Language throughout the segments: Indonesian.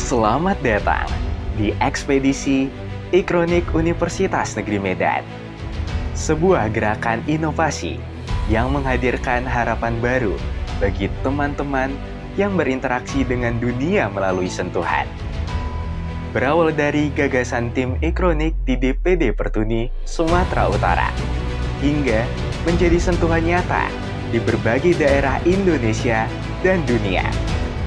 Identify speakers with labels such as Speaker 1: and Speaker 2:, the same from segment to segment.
Speaker 1: Selamat datang di Ekspedisi Ikronik Universitas Negeri Medan. Sebuah gerakan inovasi yang menghadirkan harapan baru bagi teman-teman yang berinteraksi dengan dunia melalui sentuhan. Berawal dari gagasan tim Ikronik di DPD Pertuni, Sumatera Utara, hingga menjadi sentuhan nyata di berbagai daerah Indonesia dan dunia.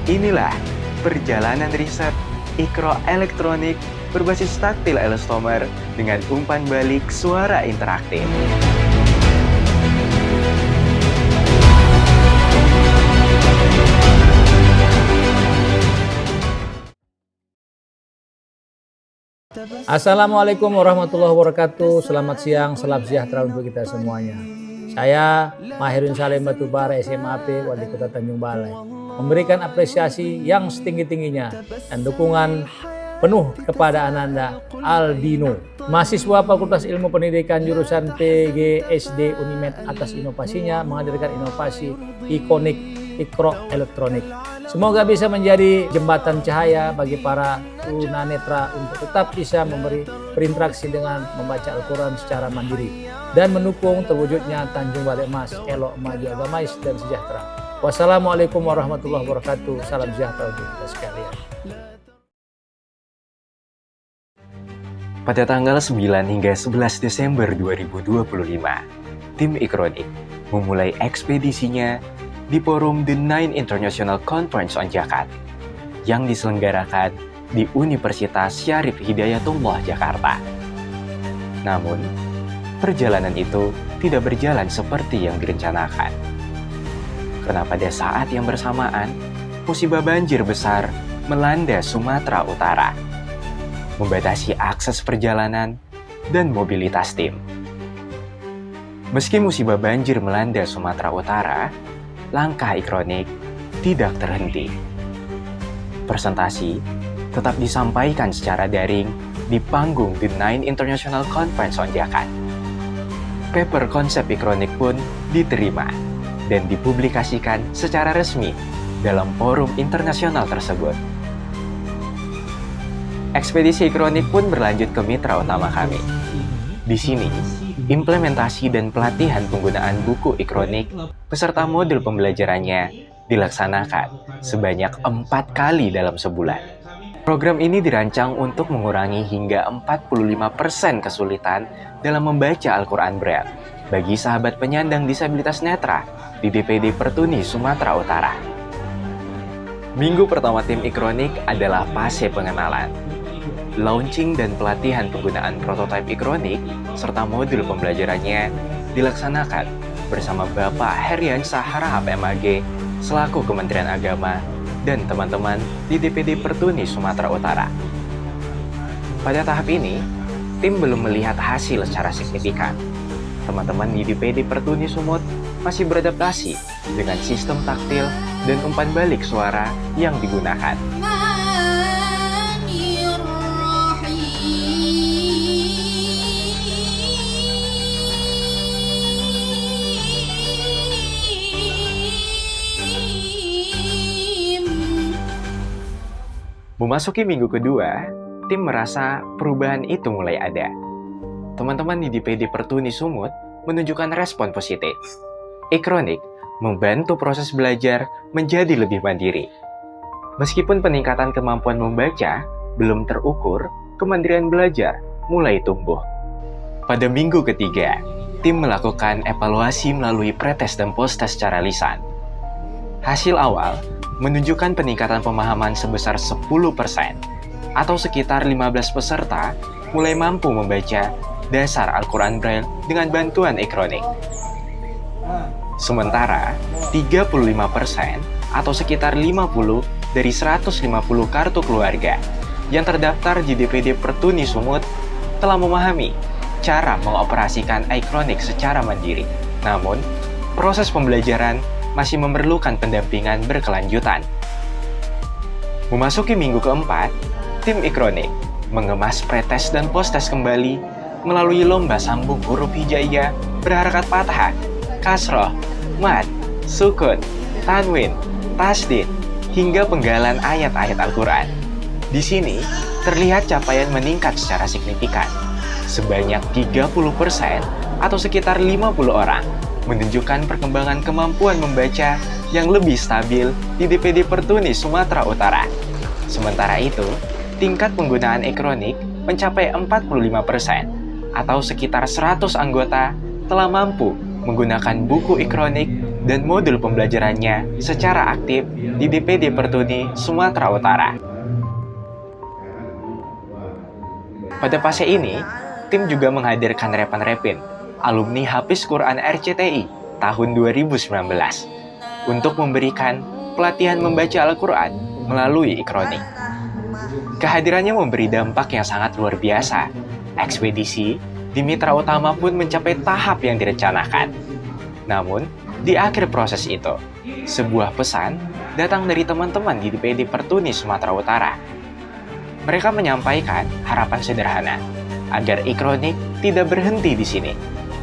Speaker 1: Inilah perjalanan riset Ikro Elektronik berbasis taktil elastomer dengan umpan balik suara interaktif.
Speaker 2: Assalamualaikum warahmatullahi wabarakatuh. Selamat siang, salam sejahtera untuk kita semuanya. Saya Mahirun Salim Batubara, SMAP, Wali Kota Tanjung Balai, memberikan apresiasi yang setinggi-tingginya dan dukungan penuh kepada Ananda Aldino, mahasiswa Fakultas Ilmu Pendidikan jurusan PGSD Unimed atas inovasinya menghadirkan inovasi ikonik Ikro Elektronik. Semoga bisa menjadi jembatan cahaya bagi para tunanetra untuk tetap bisa berinteraksi dengan membaca Al-Quran secara mandiri dan mendukung terwujudnya Tanjung Balai Emas, elok, maju, agamais, dan sejahtera. Wassalamualaikum warahmatullahi wabarakatuh. Salam sejahtera untuk kita sekalian.
Speaker 1: Pada tanggal 9 hingga 11 Desember 2025, tim Ikronik memulai ekspedisinya di forum The Nine International Conference on Zakat yang diselenggarakan di Universitas Syarif Hidayatullah, Jakarta. Namun, perjalanan itu tidak berjalan seperti yang direncanakan. Karena pada saat yang bersamaan, musibah banjir besar melanda Sumatera Utara, membatasi akses perjalanan dan mobilitas tim. Meski musibah banjir melanda Sumatera Utara, langkah Ikronik tidak terhenti. Presentasi tetap disampaikan secara daring di panggung The Nine International Conference on Zakat. Paper konsep Ikronik pun diterima dan dipublikasikan secara resmi dalam forum internasional tersebut. Ekspedisi Ikronik pun berlanjut ke mitra utama kami. Di sini, implementasi dan pelatihan penggunaan buku Ikronik beserta modul pembelajarannya dilaksanakan sebanyak 4 kali dalam sebulan. Program ini dirancang untuk mengurangi hingga 45% kesulitan dalam membaca Al-Quran Braille bagi sahabat penyandang disabilitas netra di DPD Pertuni, Sumatera Utara. Minggu pertama tim Ikronik adalah fase pengenalan. Launching dan pelatihan penggunaan prototipe Ikronik serta modul pembelajarannya dilaksanakan bersama Bapak Heriansyah Harahap MAG selaku Kementerian Agama dan teman-teman di DPD Pertuni Sumatera Utara. Pada tahap ini, tim belum melihat hasil secara signifikan. Teman-teman di DPD Pertuni Sumut masih beradaptasi dengan sistem taktil dan umpan balik suara yang digunakan. Memasuki minggu kedua, tim merasa perubahan itu mulai ada. Teman-teman di DPD Pertuni Sumut menunjukkan respon positif. Ikronik membantu proses belajar menjadi lebih mandiri. Meskipun peningkatan kemampuan membaca belum terukur, kemandirian belajar mulai tumbuh. Pada minggu ketiga, tim melakukan evaluasi melalui pretest dan posttest secara lisan. Hasil awal menunjukkan peningkatan pemahaman sebesar 10% atau sekitar 15 peserta mulai mampu membaca dasar Al-Quran Braille dengan bantuan Ikronik. Sementara 35% atau sekitar 50 dari 150 kartu keluarga yang terdaftar di DPD Pertuni Sumut telah memahami cara mengoperasikan Ikronik secara mandiri. Namun, proses pembelajaran masih memerlukan pendampingan berkelanjutan. Memasuki minggu keempat, tim Ikronik mengemas pretest dan posttest kembali melalui lomba sambung huruf hijaiyah berharakat fathah, kasroh, mad, sukun, tanwin, tasdid, hingga penggalan ayat-ayat Al-Quran. Di sini, terlihat capaian meningkat secara signifikan. Sebanyak 30% atau sekitar 50 orang menunjukkan perkembangan kemampuan membaca yang lebih stabil di DPD Pertuni Sumatera Utara. Sementara itu, tingkat penggunaan Ikronik mencapai 45% atau sekitar 100 anggota telah mampu menggunakan buku Ikronik dan modul pembelajarannya secara aktif di DPD Pertuni Sumatera Utara. Pada fase ini, tim juga menghadirkan Repan Repin, alumni Hafiz Quran RCTI tahun 2019, untuk memberikan pelatihan membaca Al-Quran melalui Ikronik. Kehadirannya memberi dampak yang sangat luar biasa. Ekspedisi di Mitra Utama pun mencapai tahap yang direncanakan. Namun, di akhir proses itu, sebuah pesan datang dari teman-teman di DPD Pertuni Sumatera Utara. Mereka menyampaikan harapan sederhana agar Ikronik tidak berhenti di sini,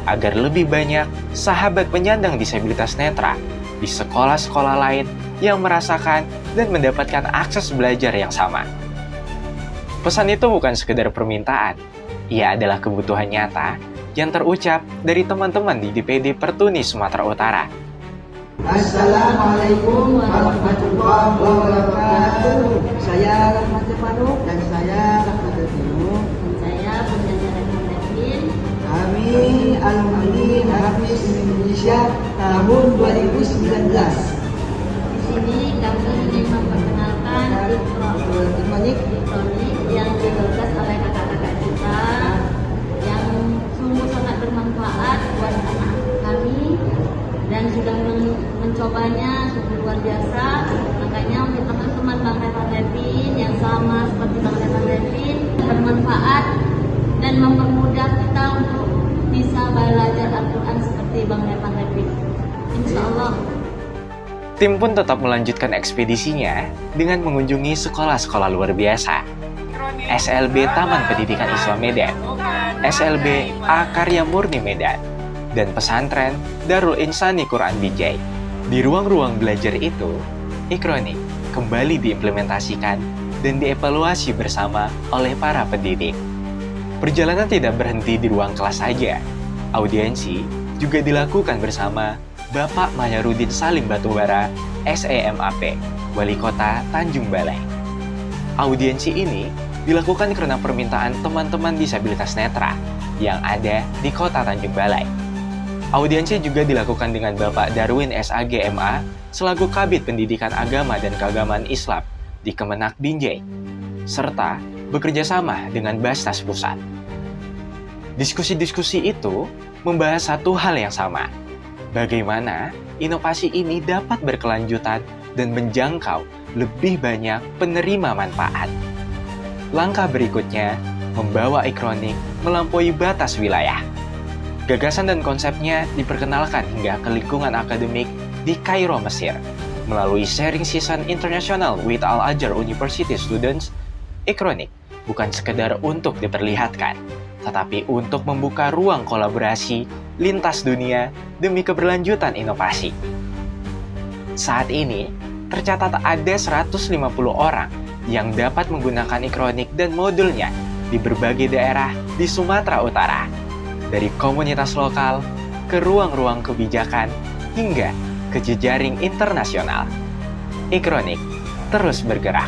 Speaker 1: agar lebih banyak sahabat penyandang disabilitas netra di sekolah-sekolah lain yang merasakan dan mendapatkan akses belajar yang sama. Pesan itu bukan sekedar permintaan, ia adalah kebutuhan nyata yang terucap dari teman-teman di DPD Pertuni Sumatera Utara.
Speaker 3: Assalamualaikum warahmatullahi wabarakatuh. Saya Rahmat Faruk dan saya Rahmat Tinu.
Speaker 4: Saya Bunda Repan Repin.
Speaker 3: Kami alumni Hafiz Indonesia tahun 2019.
Speaker 4: Di sini kami ingin memperkenalkan
Speaker 3: Ikronik
Speaker 4: Ikronik yang digagas oleh kakak-kakak kita yang sungguh sangat bermanfaat buat anak kami dan sudah mencobanya sungguh luar biasa. Makanya untuk teman-teman Bang Repan Repin yang sama seperti Bang Repan Repin bermanfaat dan mempermudah kita untuk bisa belajar Al-Quran seperti Bang Repan Repin. Insya Allah.
Speaker 1: Tim pun tetap melanjutkan ekspedisinya dengan mengunjungi sekolah-sekolah luar biasa. SLB Taman Pendidikan Islam Medan, SLB A Karya Murni Medan, dan pesantren Darul Insani Quran Bijay. Di ruang-ruang belajar itu, Ikronik kembali diimplementasikan dan dievaluasi bersama oleh para pendidik. Perjalanan tidak berhenti di ruang kelas saja. Audiensi juga dilakukan bersama Bapak Mahyarudin Salim Batubara, SEMAP, Wali Kota Tanjung Balai. Audiensi ini dilakukan karena permintaan teman-teman disabilitas netra yang ada di Kota Tanjung Balai. Audiensi juga dilakukan dengan Bapak Darwin SAG MA selaku Kabid Pendidikan Agama dan Keagamaan Islam di Kemenak Binjai, serta bekerja sama dengan Basnas Pusat. Diskusi-diskusi itu membahas satu hal yang sama, bagaimana inovasi ini dapat berkelanjutan dan menjangkau lebih banyak penerima manfaat. Langkah berikutnya, membawa Ikronik melampaui batas wilayah. Gagasan dan konsepnya diperkenalkan hingga ke lingkungan akademik di Kairo, Mesir. Melalui sharing season internasional with Al-Azhar University students, Ikronik bukan sekedar untuk diperlihatkan, tetapi untuk membuka ruang kolaborasi lintas dunia demi keberlanjutan inovasi. Saat ini, tercatat ada 150 orang yang dapat menggunakan Ikronik dan modulnya di berbagai daerah di Sumatera Utara, dari komunitas lokal ke ruang-ruang kebijakan hingga ke jejaring internasional. Ikronik terus bergerak